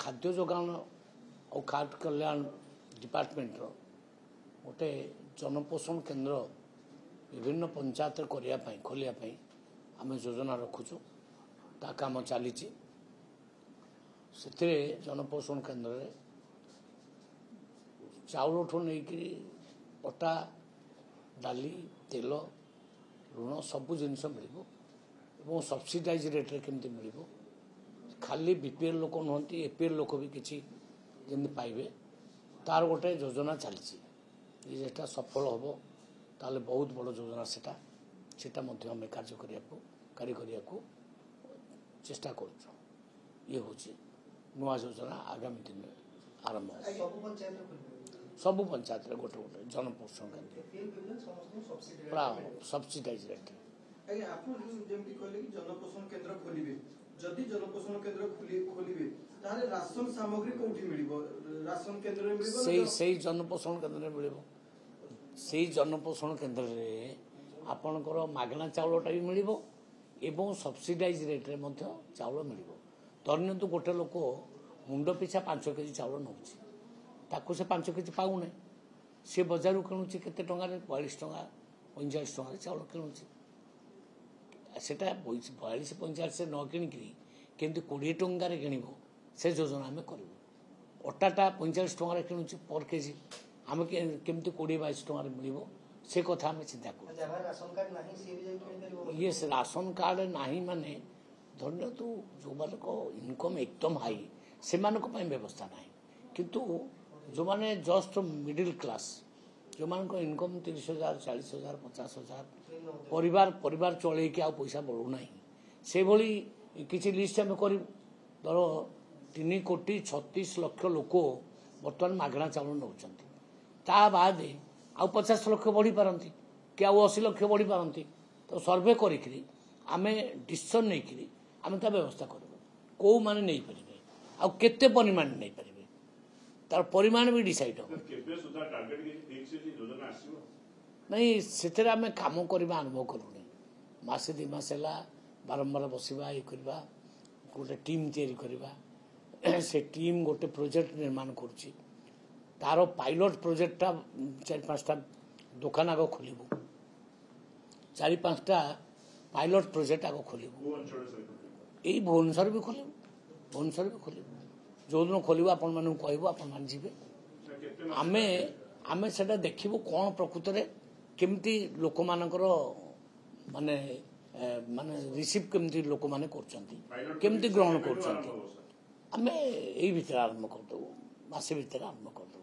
खाद्य जोगान और खाद्य कल्याण डिपार्टमेंट गोटे जनपोषण केन्द्र विभिन्न पंचायत खोलिया आम योजना रखुचु ता काम चली जनपोषण केन्द्र चाउल ठू नहीं अटा डाली तेल ऋण सबू जिनस मिल सब्सिडाइज रेट्रे केमती मिल खाली बीपीएल लोक नुहति एपीएल लोक भी किसी जमी पाइबे तार गोटे योजना चली जेटा सफल हम ताले बहुत बड़ योजना सेटा आम कार्य करने चेष्टा करुँ ये हूँ नुआ योजना आगामी दिन में आरंभ सबू पंचायत गोटे गोटे जनपोषण प्राय सब्सिडाइज रेट जनपोषण केन्द्र खोलिबे जदि जनपोषण केन्द्र खोलिबे ताले राशन सामग्री कोठी मिलिबो राशन केन्द्र रे मिलिबो सेही जनपोषण केन्द्र रे मिलिबो सेही जनपोषण केन्द्र रे आपनकर मागणा चाउलटा भी मिलिबो एवं सब्सिडाइज रेट रे मध्य चाउल मिलिबो धरनियंतु गोटे लोक मुंड पिछा 5 केजी चाउल नउची ताकू से 5 केजी पाउने से बजार किणुची केते टंगा रे 42 टंगा 45 टंगा चाउल किणुची सेटा 42 45 से न किणिकी केमती 20 टंकार किणव से योजना आम करूँ अटाटा 45 टंकार किणुची पर केजी आम केमती 20-22 टंकार मिल से कथा आम चिंता कर ये राशन कार्ड नहीं माने धन्य तू जो मान इनकम एकदम हाई से व्यवस्था ना किंतु जो माने जस्ट मिडिल क्लास जो मान इनकम 30,000 40,000 50,000 परिवार चल पैसा बढ़ुना से भली किसी लिस्ट आम कर धर 3,36,00,000 लोक बर्तमान मागणा चाउल नौ बाद आउ 50 लाख बढ़ी पारती कि आउ 80 लाख बढ़ी पारती तो सर्वे करें डिसीजन नहीं आम ता व्यवस्था करूँ कौ मैंने नहीं पारे आउ केते परिमाण नहीं पारे तार परिमाण भी डिसाइड हो नहीं से आम कम करवा आरंभ करूनी मसे 2 मास है बारंबार बसवा ये करवा गोटे टीम तैयारी करवा से टीम गोटे प्रोजेक्ट निर्माण करुच्ची तार पायलट प्रोजेक्टा 4-5टा दुकान आग खोलू 4-5टा पायलट प्रोजेक्ट आग खोलू यही भुवनेश्वर भी खोलू जो दिन खोलू आपण मानू कहबू आपण मान जीवे आमे सेटा देखिबो कौन प्रकृत रे केमती लोक मानकर माने माने रिसीव केमती लोक माने करचंती केमती ग्रहण करचंती आमे एई भीतर आरंभ कर दो मासे भीतर आरंभ कर दो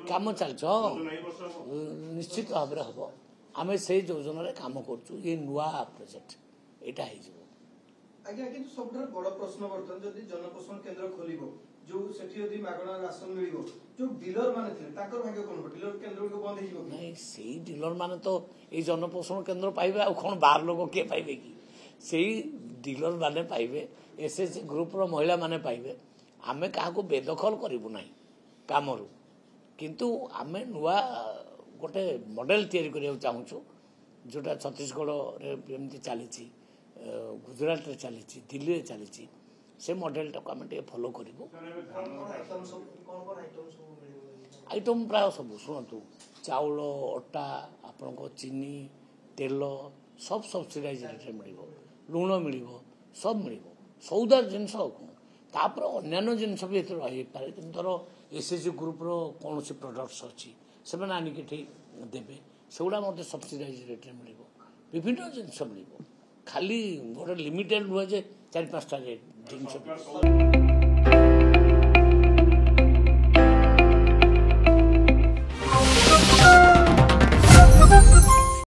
काम चलछ निश्चित भाव रे हबो आमे से योजना रे काम करछु ये नुआ प्रोजेक्ट एटा हे जिवो आज्ञा किंतु सबटर बड़ प्रश्न बर्तन जदि जनपोषण केन्द्र खोलिबो जो सेठी यदि मागणा राशन मिलिबो जो डीलर माने थे ताकर भाग्य कोन डीलर केन्द्र को बंद हिजो नहीं सेही डीलर माने तो ए जनपोषण केन्द्र पाइबे आ कोन बाहर लोग के पाइबे की सेही डीलर माने पाइबे एसएसजी ग्रुप रो महिला माने पाइबे आमे का को बेदखल करिबु नाही कामरु किंतु आमे नुआ गोटे मॉडल तैयारी करिया चाहूछु जोटा छत्तीसगढ़ रे एमती चली गुजरात रे चली दिल्ली रे चली से मॉडल टाक आम फॉलो करूँ आइटम प्राय सब शुणु चाउल अटा आपण चीनी तेल सब सब्सिडाइज रेट मिल लुण मिल सब मिल सौदा जिनस तापर अन्य जिनस भी रही पारे धर एसएसजी ग्रुप रो कौन सी प्रोडक्ट्स अच्छी से आनिक देवे सेगुड़ा मत सब्सिडाइज रेट मिल विभिन्न जिनस मिल खाली गोटे लिमिटेड नुहे 4-5टा जिनस